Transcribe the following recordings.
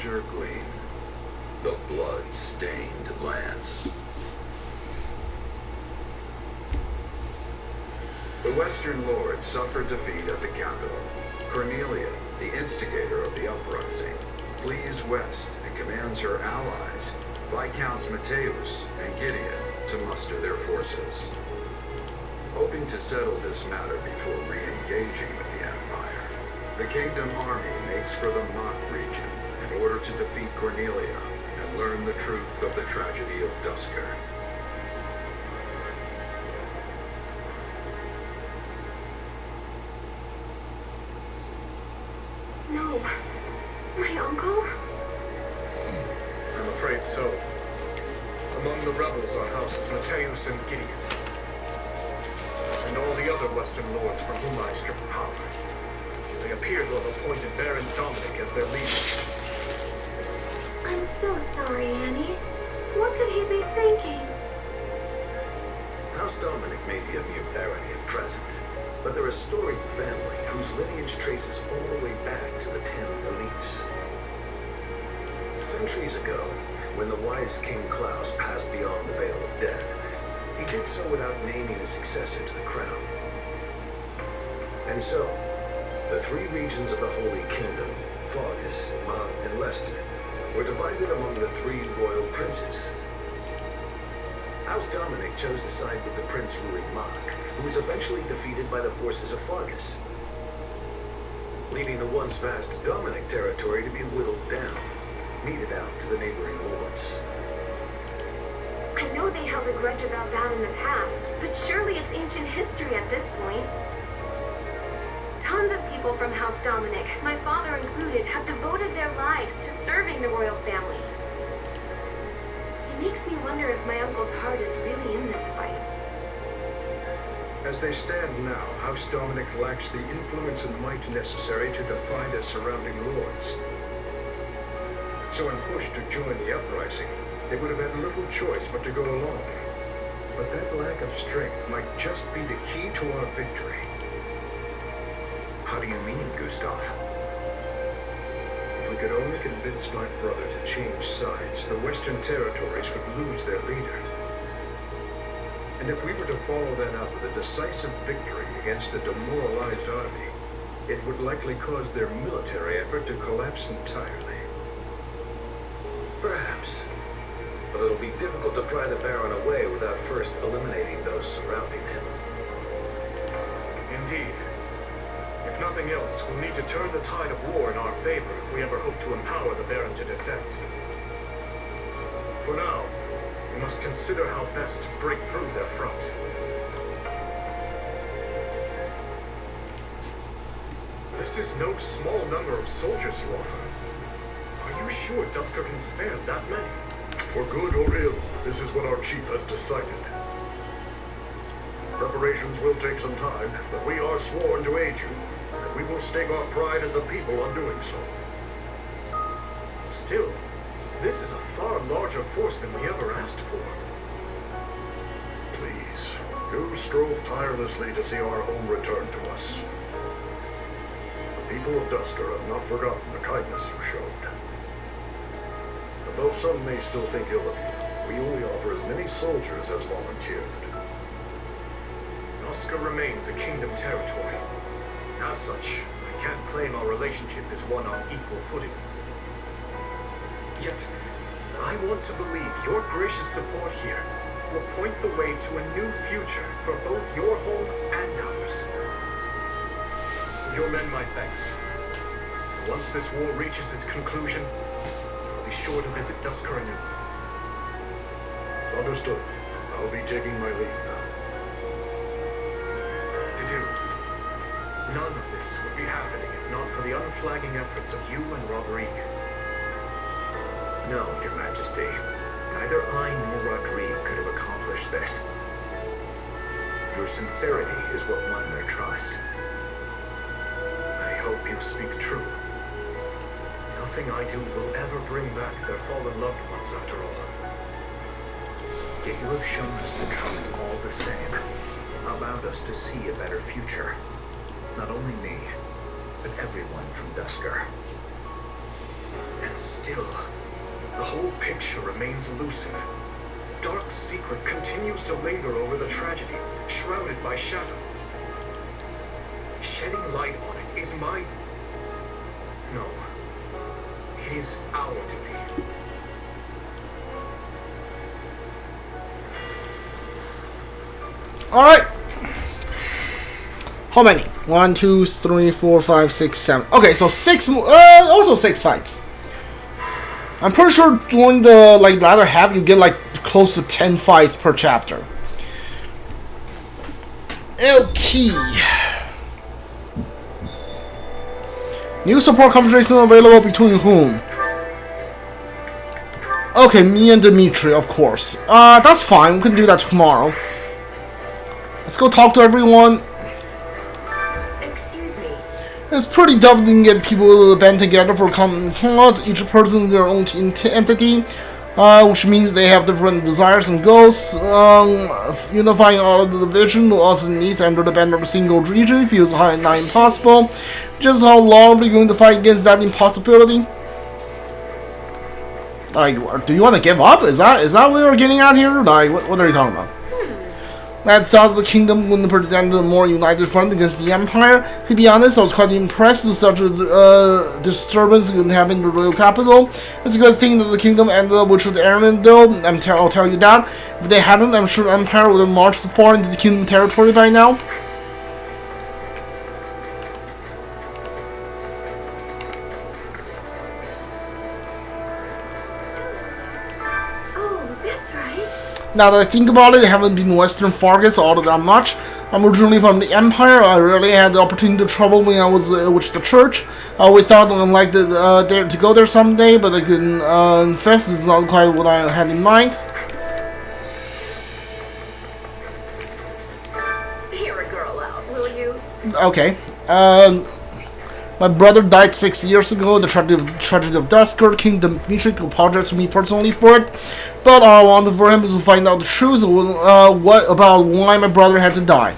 azure gleam. The blood-stained lance. The Western Lord suffered defeat at the capital. Cornelia, the instigator of the uprising, flees west and commands her allies, Viscounts Mateus and Gideon, to muster their forces. Hoping to settle this matter before re-engaging with the Empire, the Kingdom Army makes for the Mach region in order to defeat Cornelia and learn the truth of the tragedy of Duscur. No. My uncle? I'm afraid so. Among the rebels are houses Mateus and Gideon, and all the other Western lords from whom I stripped power. They appear to have appointed Baron Dominic as their leader. I'm so sorry, Annie. What could he be thinking? House Dominic may be a mere barony at present, but they're a storied family whose lineage traces all the way back to the 10 elites. Centuries ago, when the wise King Klaus passed beyond the Veil of Death, he did so without naming a successor to the crown. And so, the 3 regions of the Holy Kingdom, Fagus, Mach, and Leicester, were divided among the 3 royal princes. House Dominic chose to side with the prince ruling Mach, who was eventually defeated by the forces of Fagus, leaving the once vast Dominic territory to be whittled down, meted out to the neighboring lords. I know they held a grudge about that in the past, but surely it's ancient history at this point. Tons of people from House Dominic, my father included, have devoted their lives to serving the royal family. It makes me wonder if my uncle's heart is really in this fight. As they stand now, House Dominic lacks the influence and might necessary to defy their surrounding lords. So when pushed to join the uprising, they would have had little choice but to go along. But that lack of strength might just be the key to our victory. How do you mean, Gustav? If we could only convince my brother to change sides, the Western territories would lose their leader. And if we were to follow that up with a decisive victory against a demoralized army, it would likely cause their military effort to collapse entirely. Perhaps. But it'll be difficult to pry the Baron away without first eliminating those surrounding him. Indeed. If nothing else, we'll need to turn the tide of war in our favor if we ever hope to empower the Baron to defect. For now, we must consider how best to break through their front. This is no small number of soldiers you offer. Are you sure Duscur can spare that many? For good or ill, this is what our chief has decided. Preparations will take some time, but we are sworn to aid you, and we will stake our pride as a people on doing so. Still, this is a far larger force than we ever asked for. Please, you strove tirelessly to see our home return to us. The people of Duscur have not forgotten the kindness you showed. But though some may still think ill of you, we only offer as many soldiers as volunteered. Duscur remains a kingdom territory. As such, I can't claim our relationship is one on equal footing. Yet, I want to believe your gracious support here will point the way to a new future for both your home and ours. Your men my thanks. Once this war reaches its conclusion, I'll be sure to visit Duscur anew. Understood. I'll be taking my leave now. To do. None of this would be happening if not for the unflagging efforts of you and Rodrigue. No, Your Majesty. Neither I nor Rodrigue could have accomplished this. Your sincerity is what won their trust. I hope you speak true. Nothing I do will ever bring back their fallen loved ones after all. Yet you have shown us the truth all the same. Allowed us to see a better future. Not only me, but everyone from Duscur. And And still, the whole picture remains elusive. Dark secret continues to linger over the tragedy, shrouded by shadow. Shedding light on it is my... No. It is our duty. Alright. How many? 1, 2, 3, 4, 5, 6, 7. Okay, so also 6 fights. I'm pretty sure during the latter half you get close to 10 fights per chapter. Okay. New support conversation available between whom? Okay, me and Dimitri, of course. That's fine. We can do that tomorrow. Let's go talk to everyone. Excuse me. It's pretty tough to get people to band together for common cause. Each person their own entity, which means they have different desires and goals. Unifying all of the division who also needs under the banner of a single region feels high and not impossible. Just how long are we going to fight against that impossibility? Do you want to give up? Is that what we're getting at here? What are you talking about? I thought the kingdom would present a more united front against the empire. To be honest, I was quite impressed that such a disturbance could happen in the royal capital. It's a good thing that the kingdom ended up with the airmen, though. I'll tell you that. If they hadn't, I'm sure the empire would have marched far into the kingdom territory by now. Now that I think about it, I haven't been in Western Fargus all that much. I'm originally from the Empire. I rarely had the opportunity to travel when I was with the church. I always thought I'd like to go there someday, but I can confess this is not quite what I had in mind. Hear a girl out, will you? Okay. My brother died 6 years ago in the tragedy of Dusker. King Dimitri apologized to me personally for it, but all I wanted for him is to find out the truth about why my brother had to die.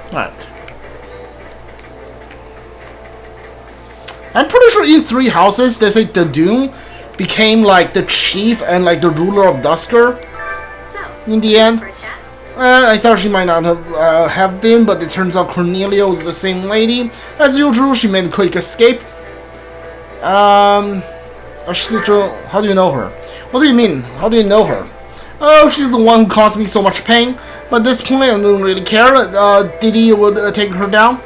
Alright. I'm pretty sure in 3 houses, they say the Doom became the chief and the ruler of Dusker in the end. I thought she might not have been, but it turns out Cornelia was the same lady. As usual, she made a quick escape. How do you know her? What do you mean? How do you know her? Oh, she's the one who caused me so much pain. But at this point, I don't really care. Didi would take her down.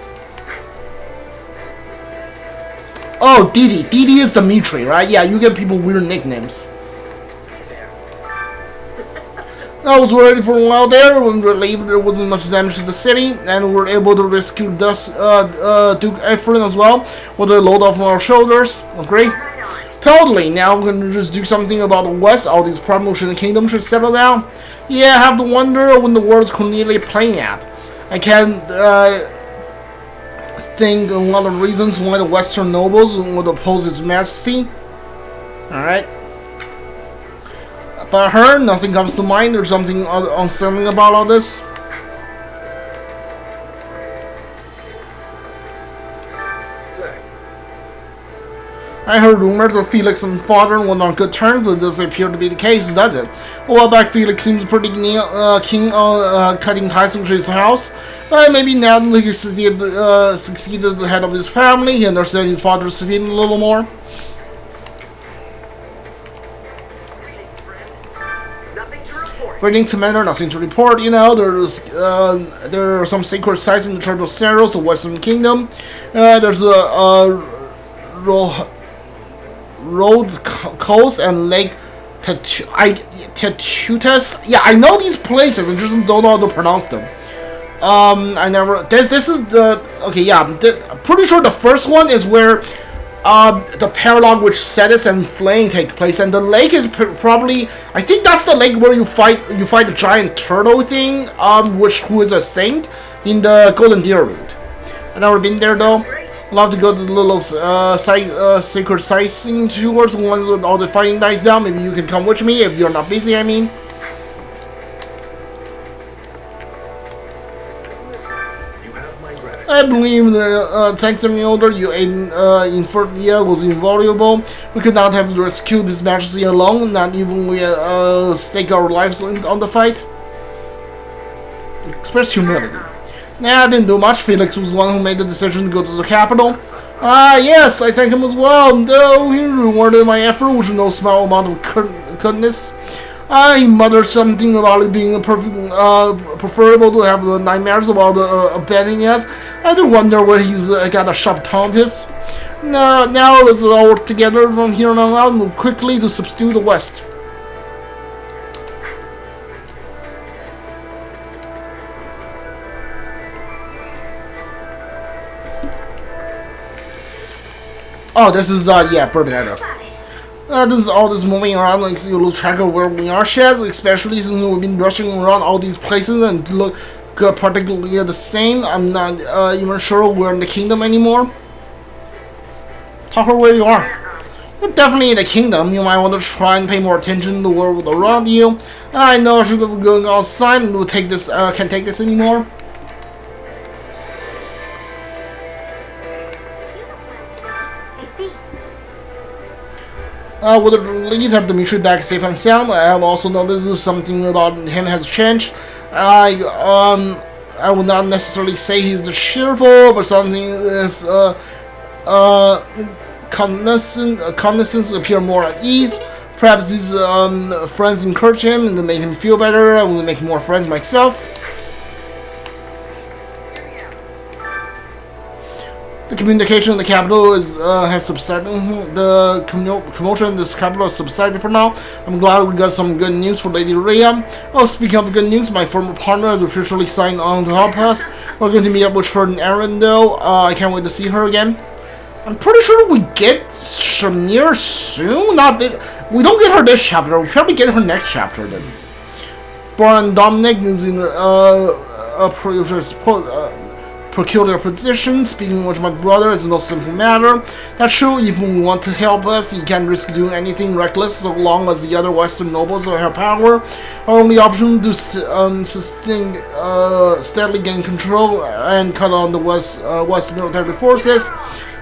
Oh, Didi. Didi is Dimitri, right? Yeah, you give people weird nicknames. I was ready for a while there. When relieved there wasn't much damage to the city, and we were able to rescue Duke Ephraim as well with a load off our shoulders. Agree? Totally. Now we're gonna just do something about the West. All these problems in the kingdom should settle down. Yeah, I have to wonder when the world's Cornelia playing at. I can't think of a lot of reasons why the Western nobles would oppose His Majesty. All right. But her, nothing comes to mind. There's something unsettling about all this. I heard rumors of Felix and father were on good terms, but it doesn't appear to be the case, does it? A while back, Felix seems pretty keen on cutting ties with his house. Maybe now that he succeeded at the head of his family, he understands his father's feeling a little more. Greetings, Commander. Nothing to report. You know, there are some sacred sites in the Church of Ceros, the Western Kingdom. There's a Road Coast and Lake Tatutas. Yeah, I know these places. I just don't know how to pronounce them. I never. This is the okay. Yeah, I'm pretty sure the first one is where the paralogue which Cetus and Flame take place, and the lake is probably, I think that's the lake where you fight the giant turtle thing, who is a saint in the Golden Deer route. I've never been there though. I'd love to go to the little sacred sightseeing tours once all the fighting dies down. Maybe you can come with me if you're not busy. I mean. You have my gratitude. I believe the thanks to me older, you in Infernia was invaluable. We could not have rescued His Majesty alone, not even we stake our lives on the fight. Express humility. Nah, I didn't do much. Felix was the one who made the decision to go to the capital. Ah, yes, I thank him as well. Though he rewarded my effort with no small amount of goodness. He muttered something about it being preferable to have the nightmares about abandoning us. I do wonder where he's got a sharp tongue of his. Now let's all work together from here on out and move quickly to subdue the West. Oh, this is, yeah, predecessor. This is all this moving around, like, so you lose track of where we are, Shaz, especially since we've been rushing around all these places and look particularly the same. I'm not even sure we're in the kingdom anymore. Tell her where you are. We're definitely in the kingdom. You might want to try and pay more attention to the world around you. I know I should be going outside and we'll take this, can't take this anymore. With the relief have Dimitri back safe and sound. I have also noticed something about him has changed. I would not necessarily say he's cheerful, but something is cognizance appear more at ease. Perhaps his friends encourage him and make him feel better. I will make more friends myself. The communication in the capital has subsided. The commotion in this capital has subsided for now. I'm glad we got some good news for Lady Rhea. Oh, speaking of good news, my former partner has officially signed on to help us. We're going to meet up with her in Arendelle. I can't wait to see her again. I'm pretty sure we get Shamir soon. We don't get her this chapter. We probably get her next chapter then. Brian Dominic is in peculiar position. Speaking with my brother, it's no simple matter. That's true, even we want to help us, he can't risk doing anything reckless so long as the other Western nobles have power. Our only option to steadily gain control and cut on the West military forces.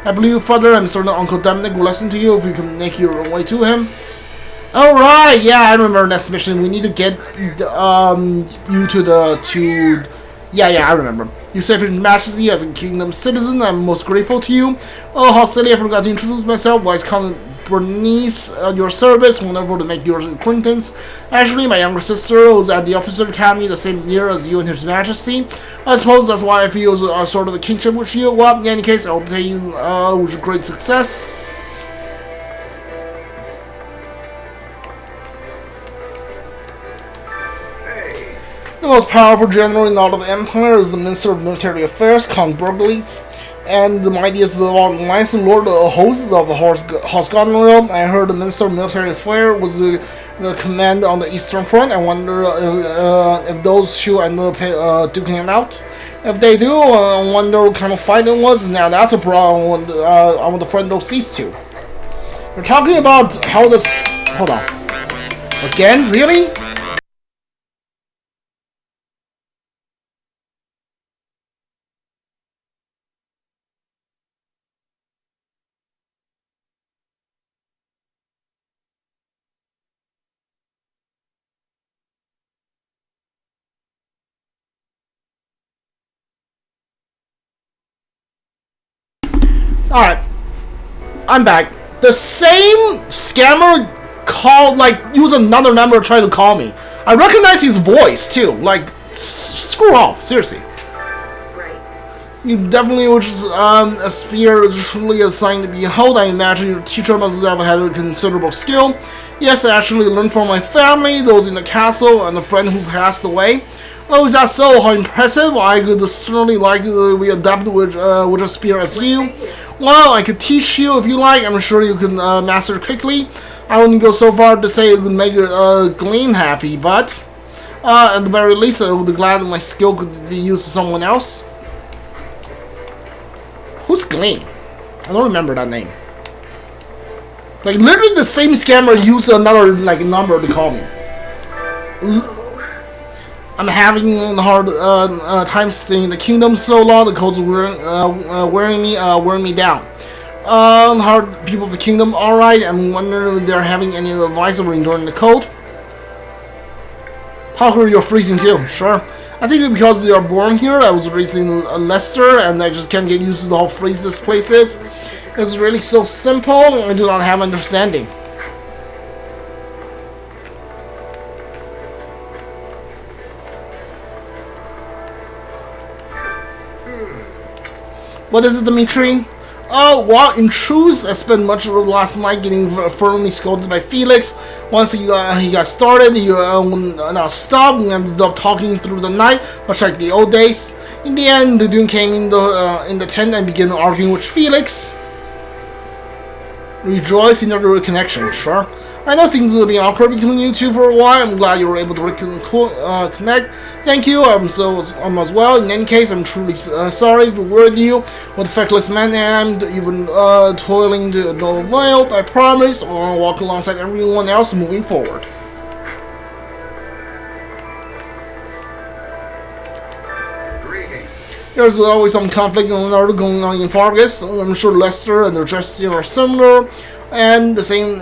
I believe, Father, I'm certain Uncle Dominic will listen to you if you can make your way to him. Alright, yeah, I remember next mission. We need to get you to Yeah, I remember. You saved His Majesty as a kingdom citizen. I'm most grateful to you. Oh, how silly, I forgot to introduce myself. Wise Count Bernice, your service. Wonderful to make your acquaintance. Actually, my younger sister was at the Officer Academy the same year as you and His Majesty. I suppose that's why I feel sort of a kinship with you. Well, in any case, I'll pay you with great success. The most powerful general in all of the Empire is the Minister of Military Affairs, Count Berglitz, and the mightiest of all the Knights and Lord hosts of the House Goneril. I heard the Minister of Military Affairs was the command on the Eastern Front. I wonder if those two end up duking it out. If they do, I wonder what kind of fight it was. Now that's a problem I want to friend those cease to. We're talking about how this... Hold on. Again? Really? Alright, I'm back. The same scammer used another number to try to call me. I recognize his voice too. Like, screw off, seriously. Right. You definitely which is a spear truly assigned to be held. I imagine your teacher must have had a considerable skill. Yes, I actually learned from my family, those in the castle, and a friend who passed away. Oh, is that so? How impressive! I could certainly like to be adapted with a spear as you. Well, I could teach you if you like. I'm sure you can master quickly. I wouldn't go so far to say it would make Glean happy, but at the very least, I would be glad that my skill could be used to someone else. Who's Glean? I don't remember that name. Like, literally the same scammer used another, like, number to call me. I'm having a hard time staying in the kingdom so long. The cold's wearing me down. Hard people of the kingdom, alright. I'm wondering if they're having any advice over enduring the cold. How you're freezing too? Sure. I think because they are born here, I was raised in Leicester, and I just can't get used to the whole freeze this place is. It's really so simple, I do not have understanding. What is it, Dimitri? Oh, well, in truth, I spent much of the last night getting firmly scolded by Felix. Once he got started, he would not stop and ended up talking through the night, much like the old days. In the end, the dude came in the tent and began arguing with Felix. Rejoice in your connection, sure. I know things will be awkward between you two for a while. I'm glad you were able to connect. Thank you. I'm as well. In any case, I'm truly sorry to worry you. What a feckless man I am, even toiling to no avail. I promise I'll walk alongside everyone else moving forward. There's always some conflict going on in Fargus. I'm sure Lester and the Justin are similar. And the same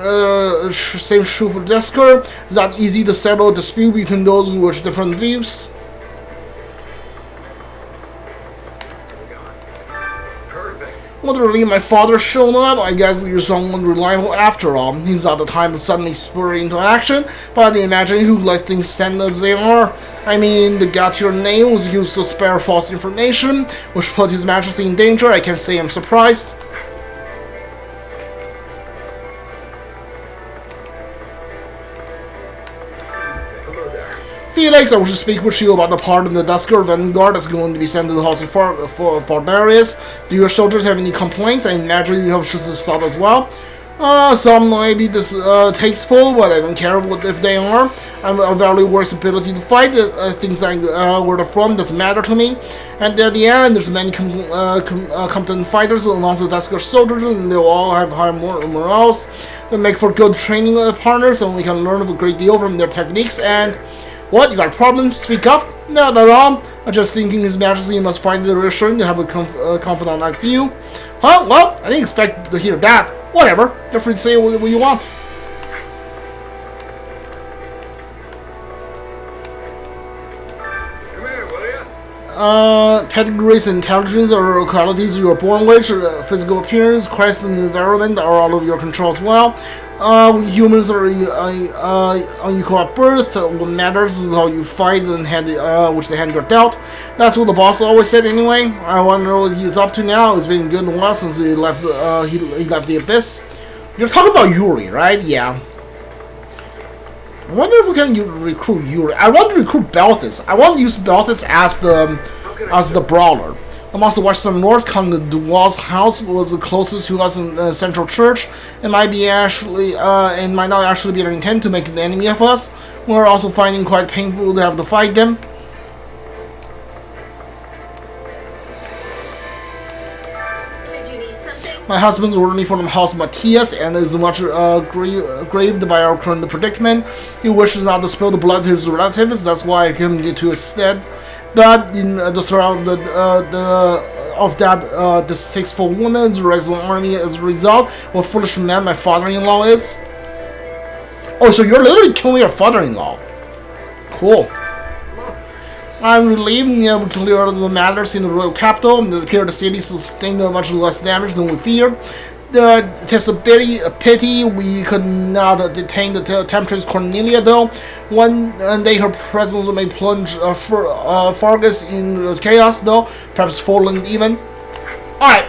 true for Desker. It's not easy to settle a dispute between those with different views. Literally, my father showed up. I guess you're someone reliable after all. He's not the time to suddenly spur into action, but I imagine who let things stand as they are. I mean, the got your name was used to spare false information, which put His Majesty in danger. I can't say I'm surprised. Felix, I wish to speak with you about the part of the Dusker Vanguard that's going to be sent to the house of Fardarius. Do your soldiers have any complaints? I imagine you have just thought as well. Some may be distasteful, but I don't care if they are. I value war's ability to fight. Things like where they're from doesn't matter to me. And at the end, there's many competent fighters amongst the Dusker soldiers, and they'll all have high morals. They make for good training partners, and we can learn a great deal from their techniques. And what? You got a problem? Speak up? Not at all. I'm just thinking His Majesty must find it reassuring to have a confidant like you. Huh? Well, I didn't expect to hear that. Whatever. You're free to say what you want. Come here, will ya? Pedigrees and intelligence are qualities you are born with. Physical appearance, Christ, and environment are all of your control as well. Humans are unequal at birth. What matters is how you fight and which the hand you're dealt. That's what the boss always said anyway. I wonder what he's up to now. It's been a good while since he left the Abyss. You're talking about Yuri, right? Yeah. I wonder if we can recruit Yuri. I want to recruit Belthus. I want to use Belthus as the brawler. Amongst the Western North, Count Duval's house was the closest to us in Central Church. It might not actually be their intent to make an enemy of us. We're also finding quite painful to have to fight them. Did you need something? My husband's originally from House Matthias and is much grieved by our current predicament. He wishes not to spill the blood of his relatives. That's why I came to his stead. But in the throughout of that distasteful woman, the resident army as a result, what foolish man my father-in-law is. Oh, so you're literally killing your father-in-law. Cool. I'm relieved we have cleared the matters in the royal capital. It appears the city sustained much less damage than we feared. It is a pity we could not detain the Temptress Cornelia, though. One day her presence may plunge Fargus in chaos, though. Perhaps Poland even. Alright.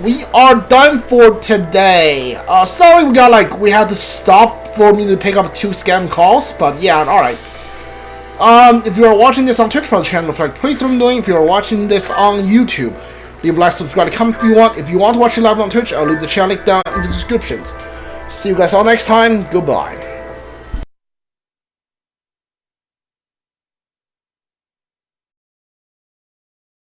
We are done for today. Sorry we had to stop for me to pick up 2 scam calls, but yeah, alright. If you are watching this on Twitch for the channel, please let me know. If you are watching this on YouTube, leave a like, subscribe, comment if you want. If you want to watch it live on Twitch, I'll leave the channel link down in the descriptions. See you guys all next time. Goodbye.